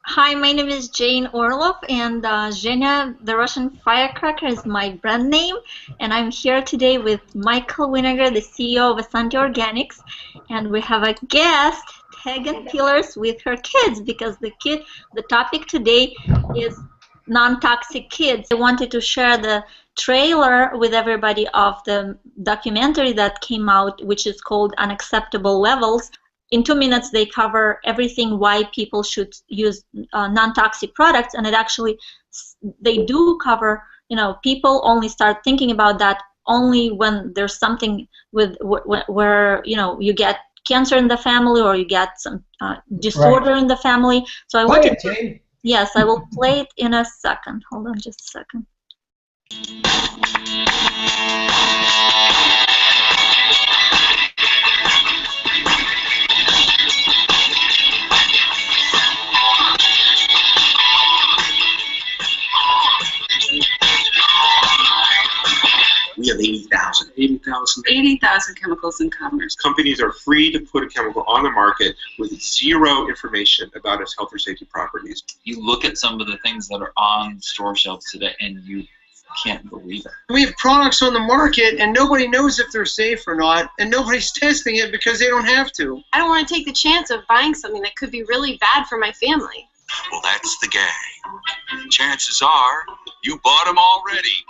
Hi, my name is Jane Orlov, and Zhenya, the Russian firecracker, is my brand name. And I'm here today with Michael Wenniger, the CEO of Essante Organics, and we have a guest, Tegan Pillars, with her kids, because the topic today is non-toxic kids. I wanted to share the trailer with everybody of the documentary that came out, which is called Unacceptable Levels. In 2 minutes, they cover everything why people should use non-toxic products, and they do cover, people only start thinking about that only when there's something where you get cancer in the family or you get some disorder in the family. So I wanted to, yes, I will play it in a second. Hold on just a second. We have 80,000. 80,000 chemicals in commerce. Companies are free to put a chemical on the market with zero information about its health or safety properties. You look at some of the things that are on store shelves today and you can't believe it. We have products on the market and nobody knows if they're safe or not, and nobody's testing it because they don't have to. I don't want to take the chance of buying something that could be really bad for my family. Well, that's the gang. Chances are you bought them already.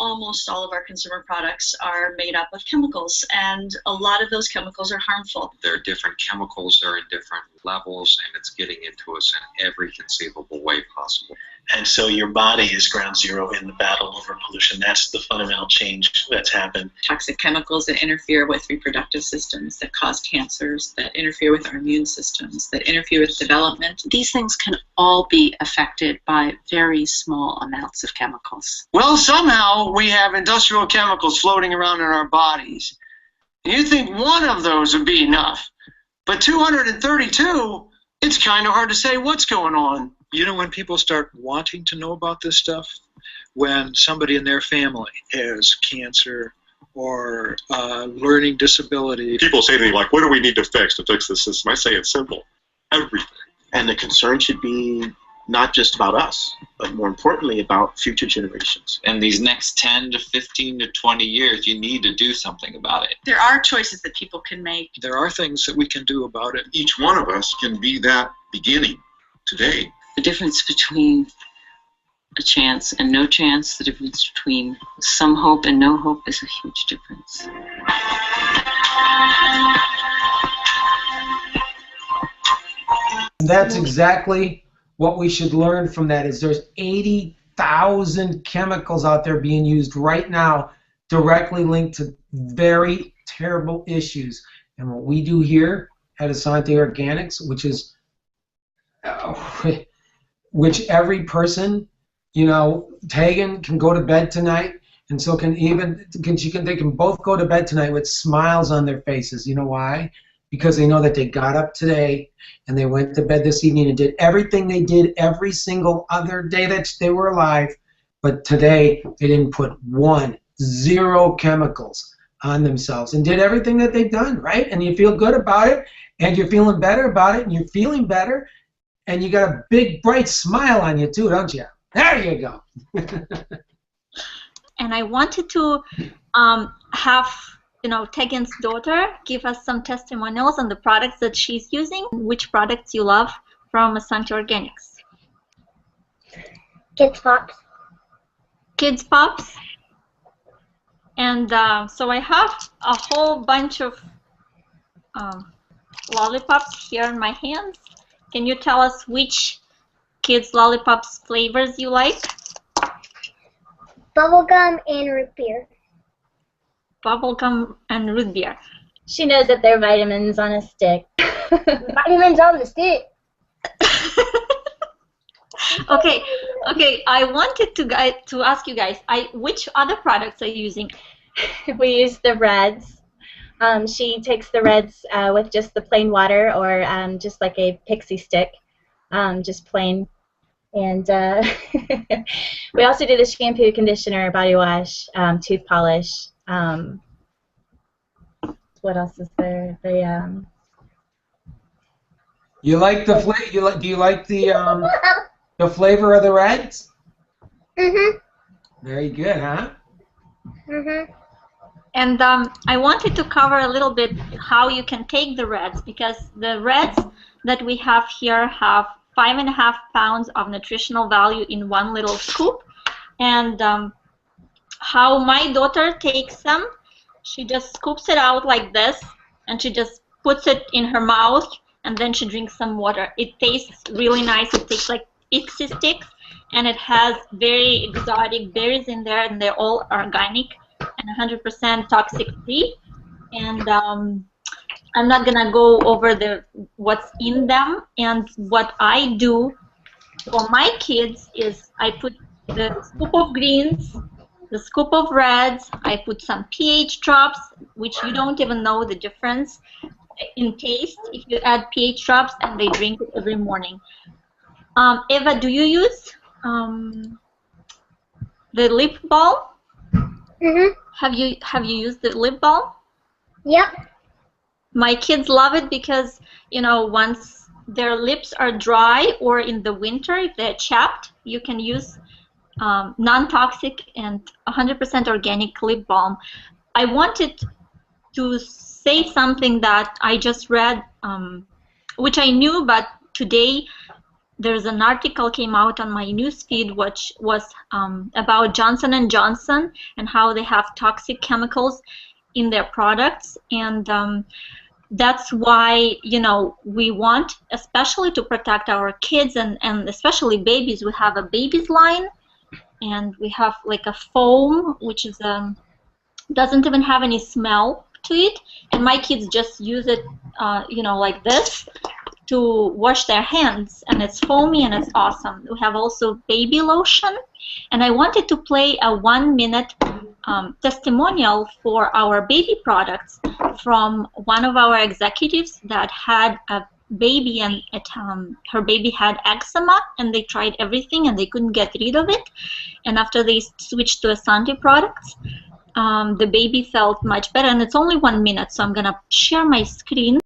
Almost all of our consumer products are made up of chemicals, and a lot of those chemicals are harmful. There are different chemicals, they're in different levels, and it's getting into us in every conceivable way possible. And so your body is ground zero in the battle over pollution. That's the fundamental change that's happened. Toxic chemicals that interfere with reproductive systems, that cause cancers, that interfere with our immune systems, that interfere with development. These things can all be affected by very small amounts of chemicals. Well, somehow we have industrial chemicals floating around in our bodies. You think one of those would be enough, but 232, it's kind of hard to say what's going on. You know, when people start wanting to know about this stuff, when somebody in their family has cancer or learning disability. People say to me, like, what do we need to fix this system? I say it's simple. Everything. And the concern should be not just about us, but more importantly about future generations. In these next 10 to 15 to 20 years, you need to do something about it. There are choices that people can make. There are things that we can do about it. Each one of us can be that beginning today. The difference between a chance and no chance, the difference between some hope and no hope is a huge difference. That's exactly what we should learn from that. Is there's 80,000 chemicals out there being used right now directly linked to very terrible issues. And what we do here at Essante Organics, which every person, Tegan can go to bed tonight, and so they can both go to bed tonight with smiles on their faces. You know why? Because they know that they got up today and they went to bed this evening and did everything they did every single other day that they were alive, but today they didn't put zero chemicals on themselves and did everything that they've done, right? And you feel good about it, and you're feeling better about it, and you're feeling better, and you got a big, bright smile on you too, don't you? There you go. And I wanted to have Tegan's daughter give us some testimonials on the products that she's using. Which products you love from Essante Organics? Kids Pops. Kids Pops. And so I have a whole bunch of lollipops here in my hands. Can you tell us which kids lollipops flavors you like? Bubblegum and root beer. Bubblegum and root beer. She knows that they're vitamins on a stick. Vitamins on the stick. Okay. I wanted to ask you guys, which other products are you using? We use the Reds. She takes the Reds with just the plain water, or just like a pixie stick, just plain. And we also do the shampoo, conditioner, body wash, tooth polish. What else is there? You like the do you like the flavor of the reds? Mhm. Very good, huh? Mhm. And I wanted to cover a little bit how you can take the reds, because the reds that we have here have 5.5 pounds of nutritional value in one little scoop. And how my daughter takes them, she just scoops it out like this, and she just puts it in her mouth, and then she drinks some water. It tastes really nice. It tastes like pixie sticks, and it has very exotic berries in there, and they're all organic and 100% toxic free. And I'm not gonna go over what's in them. And what I do for my kids is I put the scoop of greens, the scoop of reds, I put some pH drops, which you don't even know the difference in taste if you add pH drops, and they drink it every morning. Eva, do you use the lip balm? Mhm. Have you used the lip balm? Yep. My kids love it because, you know, once their lips are dry, or in the winter if they're chapped, you can use non-toxic and 100% organic lip balm. I wanted to say something that I just read, which I knew, but today there's an article came out on my newsfeed which was about Johnson & Johnson and how they have toxic chemicals in their products. And that's why, you know, we want, especially to protect our kids and especially babies, we have a babies line, and we have like a foam which is doesn't even have any smell to it, and my kids just use it you know, like this to wash their hands, and it's foamy and it's awesome. We have also baby lotion, and I wanted to play a 1-minute testimonial for our baby products from one of our executives that had a baby, and her baby had eczema, and they tried everything and they couldn't get rid of it, and after they switched to Essante products, the baby felt much better. And it's only 1 minute, so I'm gonna share my screen.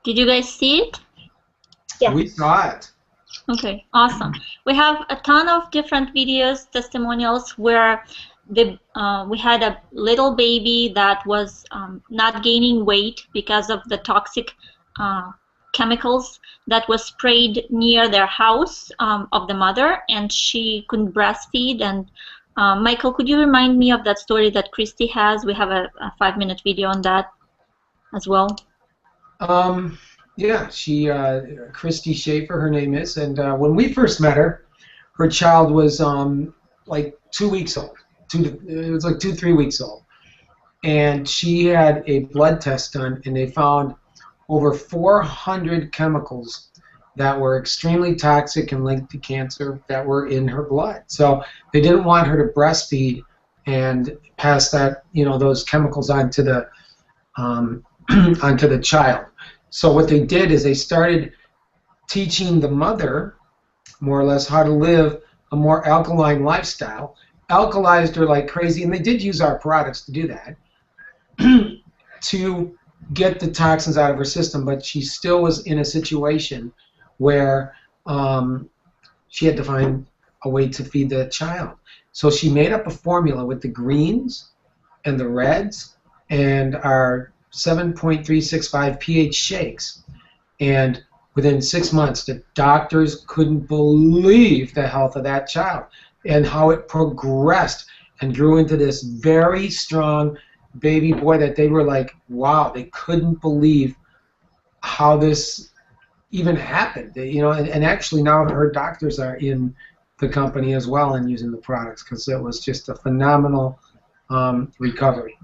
Did you guys see it? Yeah. We saw it. Okay, awesome. We have a ton of different videos, testimonials, where we had a little baby that was not gaining weight because of the toxic chemicals that was sprayed near their house of the mother, and she couldn't breastfeed. And Michael, could you remind me of that story that Christy has? We have a 5-minute video on that as well. Yeah, she, Christy Schaefer, her name is, and when we first met her, her child was like 2 weeks old. It was like 2-3 weeks old, and she had a blood test done, and they found over 400 chemicals that were extremely toxic and linked to cancer that were in her blood. So they didn't want her to breastfeed and pass that, you know, those chemicals onto the onto the child. So what they did is they started teaching the mother, more or less, how to live a more alkaline lifestyle, alkalized her like crazy, and they did use our products to do that, to get the toxins out of her system, but she still was in a situation where she had to find a way to feed the child. So she made up a formula with the greens and the reds and our 7.365 pH shakes, and within 6 months, the doctors couldn't believe the health of that child and how it progressed and grew into this very strong baby boy that they were like, wow, they couldn't believe how this even happened. You know, and actually now her doctors are in the company as well and using the products because it was just a phenomenal recovery.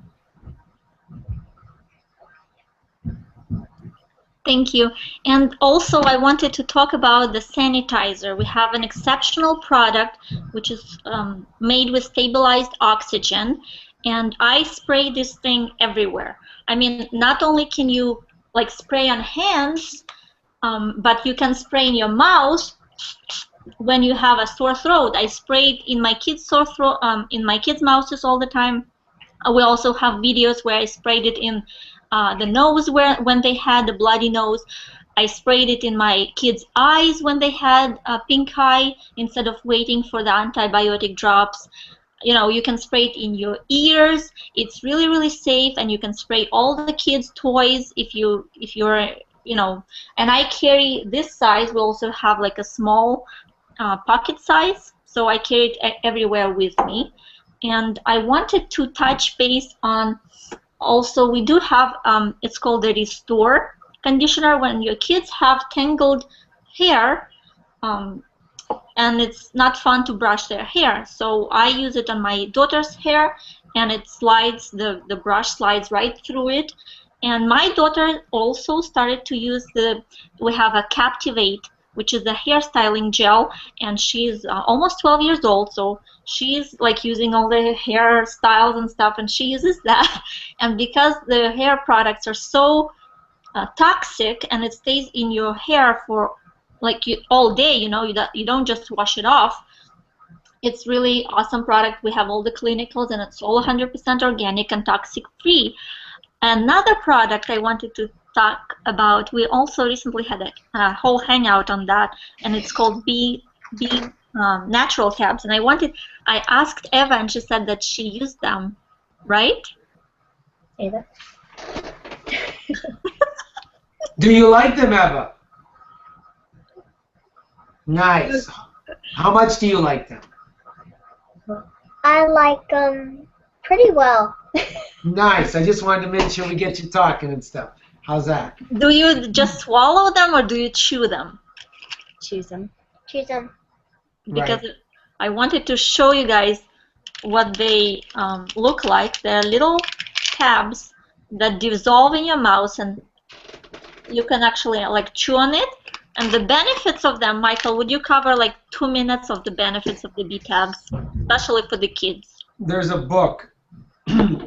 Thank you. And also I wanted to talk about the sanitizer. We have an exceptional product which is made with stabilized oxygen, and I spray this thing everywhere. I mean, not only can you like spray on hands, but you can spray in your mouth when you have a sore throat. I sprayed in my kids' sore throat, in my kids' mouths all the time. We also have videos where I sprayed it in the nose when they had a bloody nose. I sprayed it in my kids' eyes when they had a pink eye instead of waiting for the antibiotic drops. You know, you can spray it in your ears. It's really, really safe, and you can spray all the kids' toys if you're, you know. And I carry this size. We also have like a small pocket size, so I carry it everywhere with me. And I wanted to touch base on also, we do have, it's called the Restore conditioner when your kids have tangled hair, and it's not fun to brush their hair. So I use it on my daughter's hair, and it slides, the brush slides right through it. And my daughter also started to use we have a Captivate, which is a hairstyling gel, and she's almost 12 years old, so she's like using all the hairstyles and stuff, and she uses that. And because the hair products are so toxic, and it stays in your hair for like all day, you know, you don't just wash it off. It's really awesome product. We have all the clinicals, and it's all 100% organic and toxic free. Another product I wanted to talk about, we also recently had a whole hangout on that, and it's called Be Natural Tabs. And I asked Eva, and she said that she used them, right? Eva? Do you like them, Eva? Nice. How much do you like them? I like them pretty well. Nice. I just wanted to make sure we get you talking and stuff. How's that? Do you just swallow them, or do you chew them? Choose them. Choose them. Because Right. I wanted to show you guys what they look like. They're little tabs that dissolve in your mouth, and you can actually like chew on it. And the benefits of them, Michael, would you cover like 2 minutes of the benefits of the B tabs, especially for the kids? There's a book.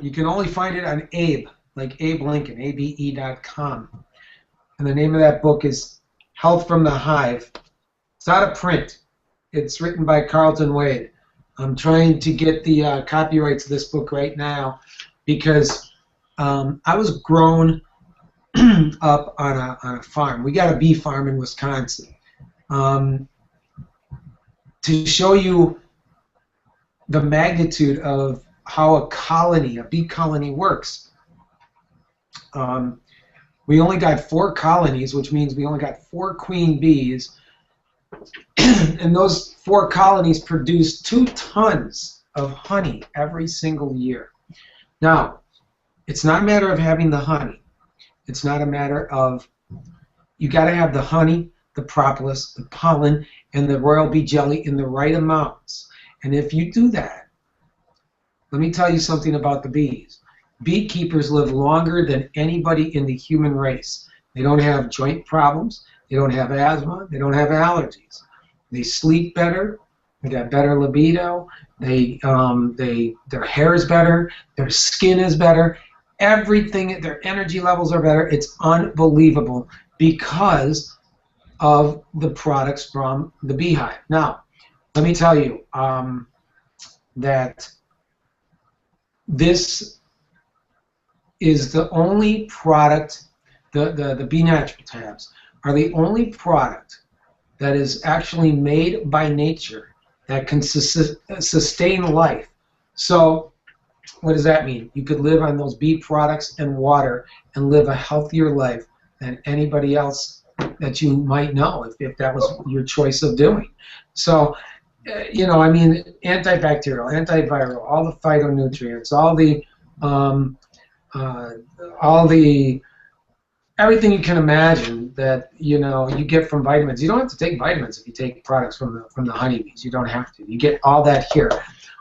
You can only find it on Abe, like Abe Lincoln, abe.com. And the name of that book is Health from the Hive. It's out of print. It's written by Carlton Wade. I'm trying to get the copyrights of this book right now because I was grown up on a farm. We got a bee farm in Wisconsin. To show you the magnitude of how a bee colony works. We only got 4 colonies, which means we only got 4 queen bees, and those 4 colonies produce 2 tons of honey every single year. Now, it's not a matter of having the honey. It's not a matter of, you got to have the honey, the propolis, the pollen, and the royal bee jelly in the right amounts. And if you do that, let me tell you something about the bees. Beekeepers live longer than anybody in the human race. They don't have joint problems. They don't have asthma. They don't have allergies. They sleep better. They got better libido. Their hair is better. Their skin is better. Everything, their energy levels are better. It's unbelievable because of the products from the beehive. Now, let me tell you that this is the only product, the Be Natural tabs are the only product that is actually made by nature that can sustain life. So what does that mean? You could live on those bee products and water and live a healthier life than anybody else that you might know if that was your choice of doing. So, you know, I mean, antibacterial, antiviral, all the phytonutrients, all the everything you can imagine that, you know, you get from vitamins. You don't have to take vitamins if you take products from the honeybees. You don't have to. You get all that here.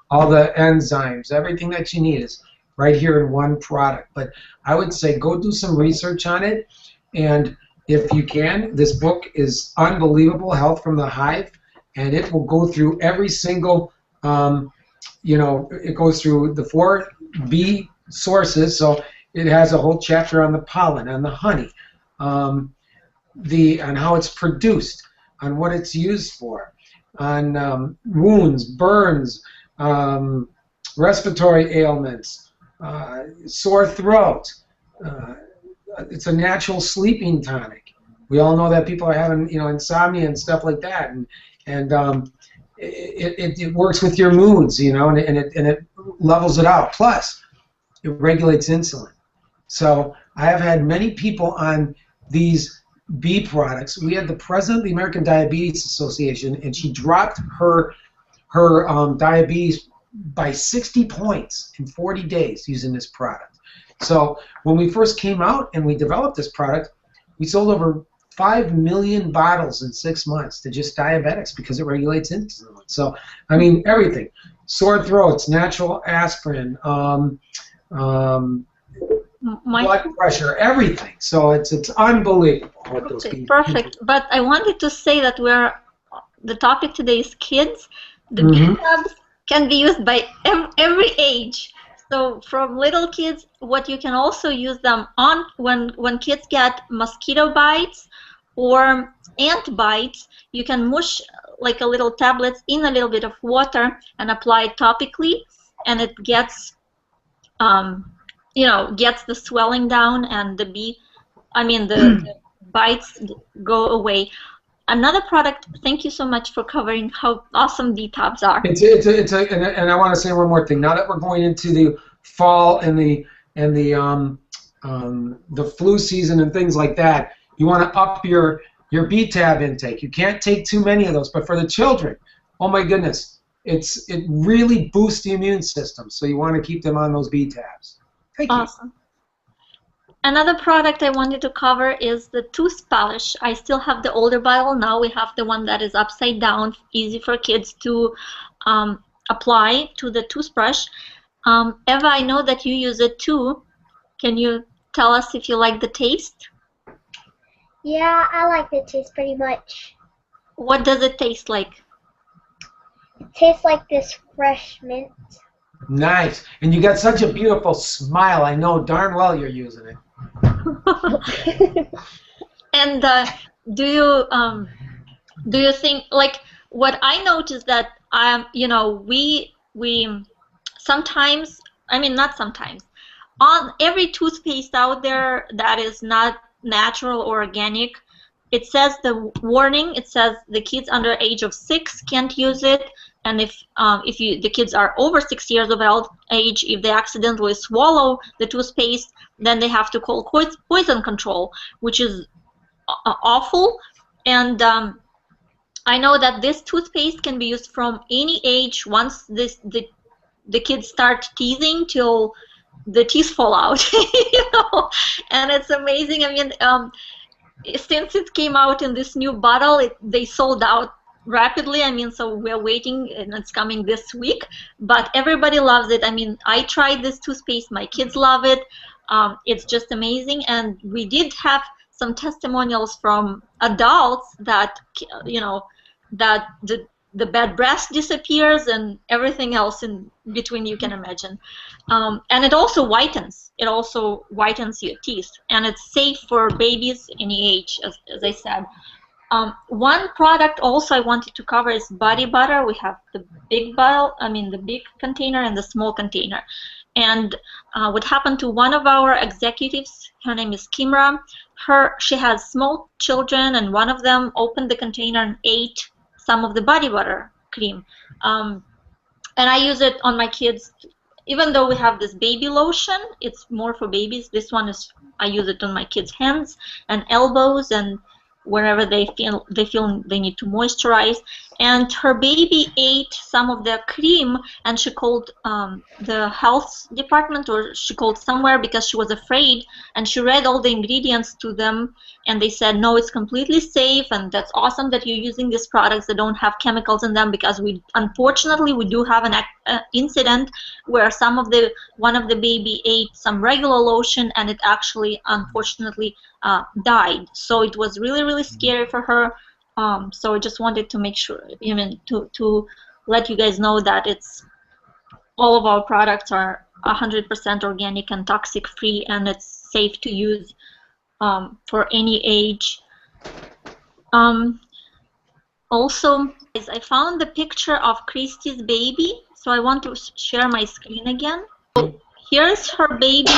All the enzymes, everything that you need is right here in one product. But I would say go do some research on it, and if you can, this book is unbelievable, Health from the Hive, and it will go through every single, you know, it goes through the 4 bee sources, so it has a whole chapter on the pollen, on the honey, on how it's produced, on what it's used for, on wounds, burns, respiratory ailments, sore throat. It's a natural sleeping tonic. We all know that people are having, you know, insomnia and stuff like that, and it works with your moods, you know, and it levels it out. Plus, it regulates insulin. So I have had many people on these bee products. We had the president of the American Diabetes Association, and she dropped her diabetes by 60 points in 40 days using this product. So when we first came out and we developed this product, we sold over 5 million bottles in 6 months to just diabetics because it regulates insulin. So, I mean, everything. Sore throats, natural aspirin, blood pressure, everything. So it's unbelievable what those people. Perfect. But I wanted to say that the topic today is kids. The bee tabs can be used by every age. So from little kids, what you can also use them on when kids get mosquito bites or ant bites, you can mush like a little tablets in a little bit of water and apply it topically, and it gets you know, gets the swelling down, and the bites go away. Another product. Thank you so much for covering how awesome bee tabs are. And I want to say one more thing. Now that we're going into the fall and the flu season and things like that, you want to up your bee tab intake. You can't take too many of those. But for the children, oh my goodness, it really boosts the immune system. So you want to keep them on those bee tabs. Thank you. Awesome. Another product I wanted to cover is the tooth polish. I still have the older bottle. Now we have the one that is upside down, easy for kids to apply to the toothbrush. Eva, I know that you use it too. Can you tell us if you like the taste? Yeah, I like the taste pretty much. What does it taste like? It tastes like this fresh mint. Nice. And you got such a beautiful smile. I know darn well you're using it. And do you think, like, what I noticed that you know, we sometimes, I mean, not sometimes, on every toothpaste out there that is not natural or organic, it says the warning. It says the kids under age of 6 can't use it, and if the kids are over 6 years of age, if they accidentally swallow the toothpaste, then they have to call poison control, which is awful. And I know that this toothpaste can be used from any age once the kids start teething till the teeth fall out. You know, and it's amazing. I mean, since it came out in this new bottle, they sold out rapidly. I mean, so we're waiting, and it's coming this week. But everybody loves it. I mean, I tried this toothpaste. My kids love it. It's just amazing. And we did have some testimonials from adults that, you know, that the bad breath disappears and everything else in between you can imagine. And it also whitens. It also whitens your teeth. And it's safe for babies any age, as I said. One product also I wanted to cover is body butter. We have the big bottle, the big container and the small container. And what happened to one of our executives, her name is Kimra, she has small children, and one of them opened the container and ate some of the body butter cream. And I use it on my kids. Even though we have this baby lotion, it's more for babies. This one is, I use it on my kids' hands and elbows and wherever they feel they need to moisturize. And her baby ate some of the cream, and she called the health department, or she called somewhere, because she was afraid, and she read all the ingredients to them, and they said, no, it's completely safe, and that's awesome that you're using these products that don't have chemicals in them, because unfortunately we do have an incident where one of the baby ate some regular lotion, and it actually unfortunately died. So it was really, really scary for her. So I just wanted to make sure, to let you guys know that all of our products are 100% organic and toxic free, and it's safe to use for any age. Also, I found the picture of Christy's baby, so I want to share my screen again. So here's her baby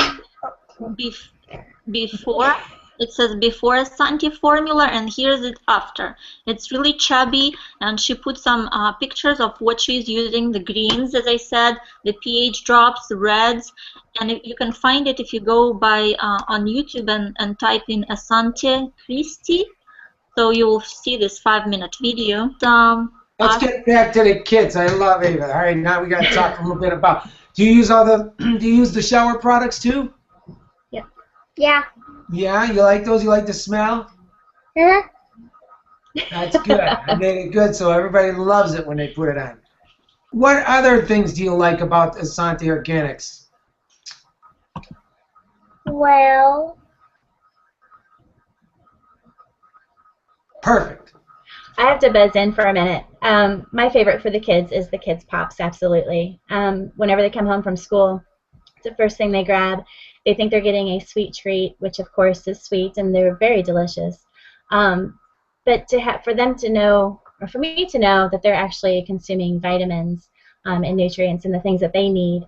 before. It says before Essante formula, and here's it after. It's really chubby, and she put some pictures of what she's using, the greens, as I said, the pH drops, the reds, and you can find it if you go on YouTube and type in Essante Christy, so you will see this 5-minute video. Let's get back to the kids. I love it. All right, now we got to talk a little bit about. Do you use do you use the shower products too? Yeah. Yeah. Yeah, you like those? You like the smell? Uh-huh. That's good. I made it good, so everybody loves it when they put it on. What other things do you like about Essante Organics? Well. Perfect. I have to buzz in for a minute. My favorite for the kids is the Kids Pops, absolutely. Whenever they come home from school, it's the first thing they grab. They think they're getting a sweet treat, which of course is sweet, and they're very delicious. But for them to know, or for me to know, that they're actually consuming vitamins and nutrients and the things that they need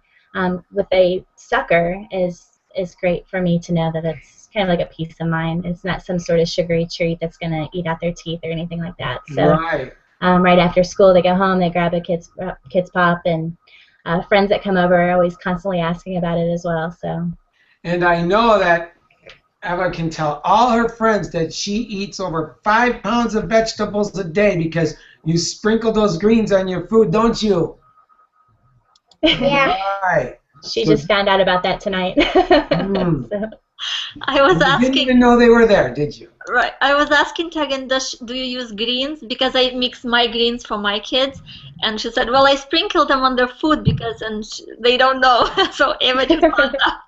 with a sucker is great for me to know that it's kind of like a peace of mind. It's not some sort of sugary treat that's going to eat out their teeth or anything like that. So right. Right after school, they go home, they grab a Kids Pop, and friends that come over are always constantly asking about it as well. So. And I know that Eva can tell all her friends that she eats over 5 pounds of vegetables a day because you sprinkle those greens on your food, don't you? Yeah. Right. She just found out about that tonight. So. I was asking. You didn't even know they were there, did you? Right. I was asking Tegan, do you use greens? Because I mix my greens for my kids, and she said, well, I sprinkle them on their food because they don't know. So Eva just found out.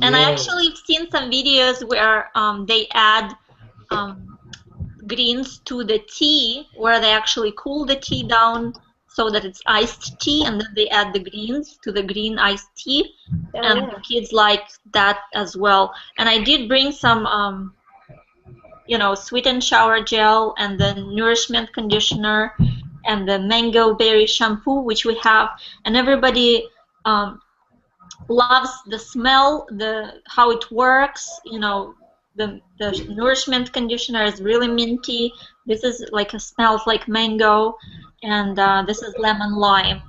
And I actually have seen some videos where they add greens to the tea, where they actually cool the tea down so that it's iced tea, and then they add the greens to the green iced tea. And the kids like that as well. And I did bring some, sweetened shower gel and the nourishment conditioner and the mango berry shampoo, which we have. And everybody loves the smell, how it works. The nourishment conditioner is really minty. This is smells like mango, and this is lemon lime.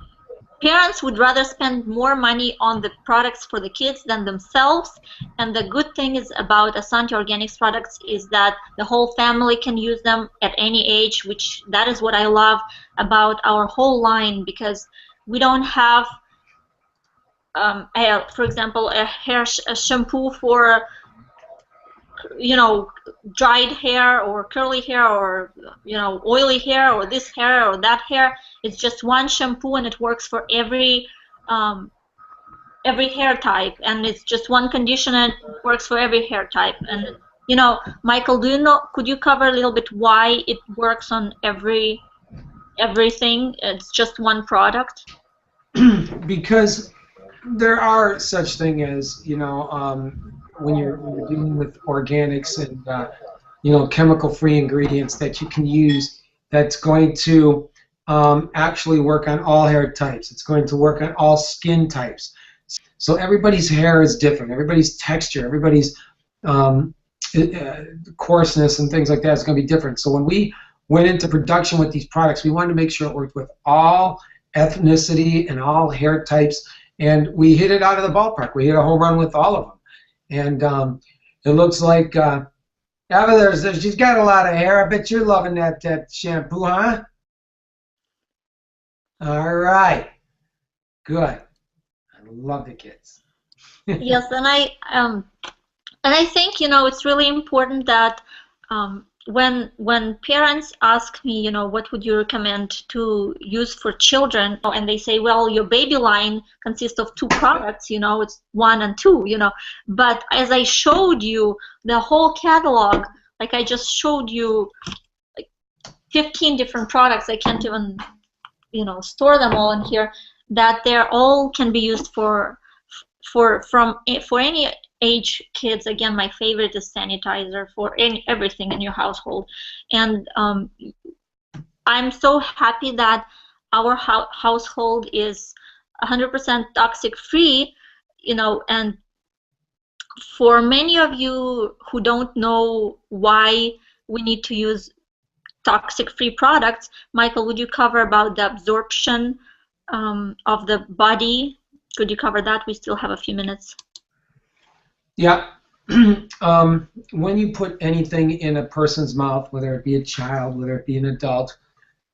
Parents would rather spend more money on the products for the kids than themselves, and the good thing is about Essante Organics products is that the whole family can use them at any age, that is what I love about our whole line, because we don't have for example, a shampoo for dried hair or curly hair or oily hair or this hair or that hair. It's just one shampoo, and it works for every hair type, and it's just one conditioner, and it works for every hair type. And Michael, could you cover a little bit why it works on everything? It's just one product. Because there are such thing as when you're dealing with organics and chemical-free ingredients that you can use, that's going to actually work on all hair types. It's going to work on all skin types. So everybody's hair is different. Everybody's texture, everybody's coarseness and things like that is going to be different. So when we went into production with these products, we wanted to make sure it worked with all ethnicity and all hair types, and we hit it out of the ballpark. We hit a home run with all of them. And it looks like Eva, she's got a lot of hair. I bet you're loving that shampoo, huh? All right. Good. I love the kids. Yes, and I think, you know, it's really important that when parents ask me, you know, what would you recommend to use for children, and they say, well, your baby line consists of 2 products, you know, it's 1 and 2, you know, but as I showed you the whole catalog, like I just showed you like 15 different products, I can't even, you know, store them all in here, that they're all can be used for any age kids. Again, my favorite is sanitizer for everything in your household, and I'm so happy that our household is 100% toxic free, you know. And for many of you who don't know why we need to use toxic free products, Michael, would you cover about the absorption of the body? Could you cover that? We still have a few minutes. Yeah. When you put anything in a person's mouth, whether it be a child, whether it be an adult,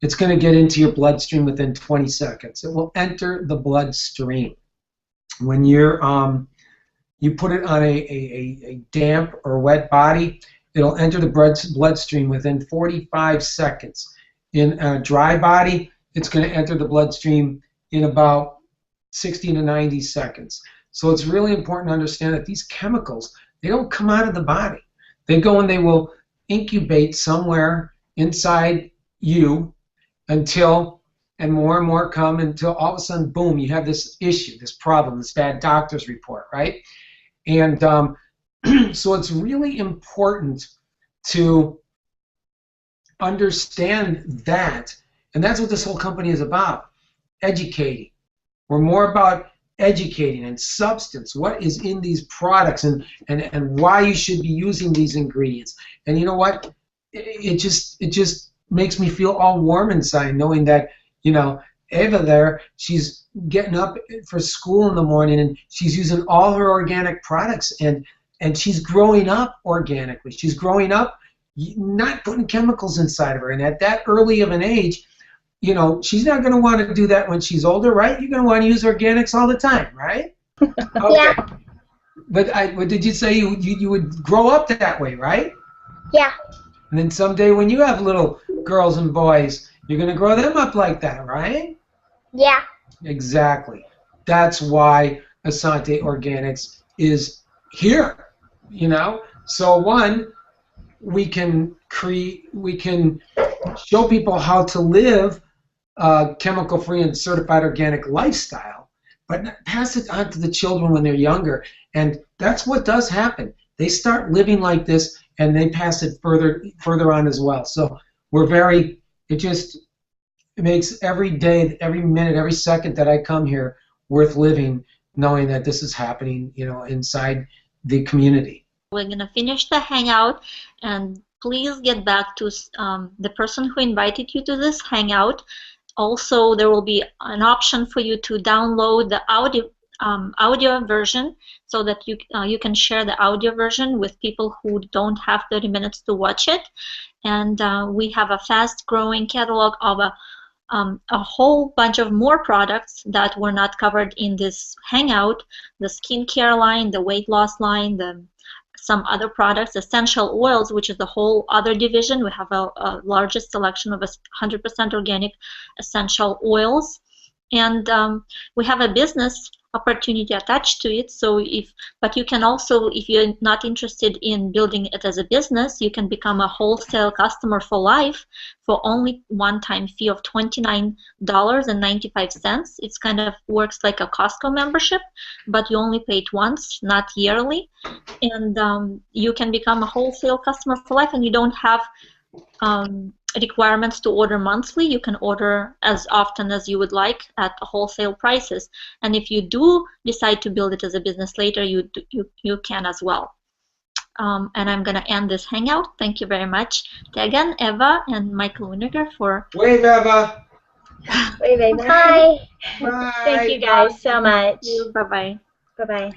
it's going to get into your bloodstream within 20 seconds. It will enter the bloodstream. When you're you put it on a damp or wet body, it'll enter the bloodstream within 45 seconds. In a dry body, it's going to enter the bloodstream in about 60 to 90 seconds. So it's really important to understand that these chemicals, they don't come out of the body. They go and they will incubate somewhere inside you until, and more come until all of a sudden, boom, you have this issue, this problem, this bad doctor's report, right? And so it's really important to understand that, and that's what this whole company is about, educating. We're more about educating and substance, what is in these products, and why you should be using these ingredients. And you know what? It just makes me feel all warm inside knowing that, you know, Eva there, she's getting up for school in the morning and she's using all her organic products, and she's growing up organically. She's growing up not putting chemicals inside of her. And at that early of an age, you know, she's not going to want to do that when she's older, right? You're going to want to use organics all the time, right? Okay. Yeah. But did you say you would grow up that way, right? Yeah. And then someday when you have little girls and boys, you're going to grow them up like that, right? Yeah. Exactly. That's why Essante Organics is here, you know? So one, we can show people how to live chemical-free and certified organic lifestyle, but pass it on to the children when they're younger. And that's what does happen. They start living like this, and they pass it further on as well. So it makes every day, every minute, every second that I come here worth living, knowing that this is happening, you know, inside the community. We're going to finish the hangout, and please get back to the person who invited you to this hangout. Also, there will be an option for you to download the audio version, so that you can share the audio version with people who don't have 30 minutes to watch it. And we have a fast-growing catalog of a whole bunch of more products that were not covered in this hangout: the skincare line, the weight loss line, some other products, essential oils, which is the whole other division. We have a largest selection of 100% organic essential oils, and we have a business opportunity attached to it. So but you can also, if you're not interested in building it as a business, you can become a wholesale customer for life for only one-time fee of $29.95. It's kind of works like a Costco membership, but you only pay it once, not yearly. And you can become a wholesale customer for life, and you don't have requirements to order monthly. You can order as often as you would like at wholesale prices. And if you do decide to build it as a business later, you can as well. And I'm going to end this hangout. Thank you very much, Tegan, Eva, and Michael Wenniger for... Wave, Eva! Wave, Eva. Hi. Bye. Thank you guys so much. Bye-bye. Bye-bye.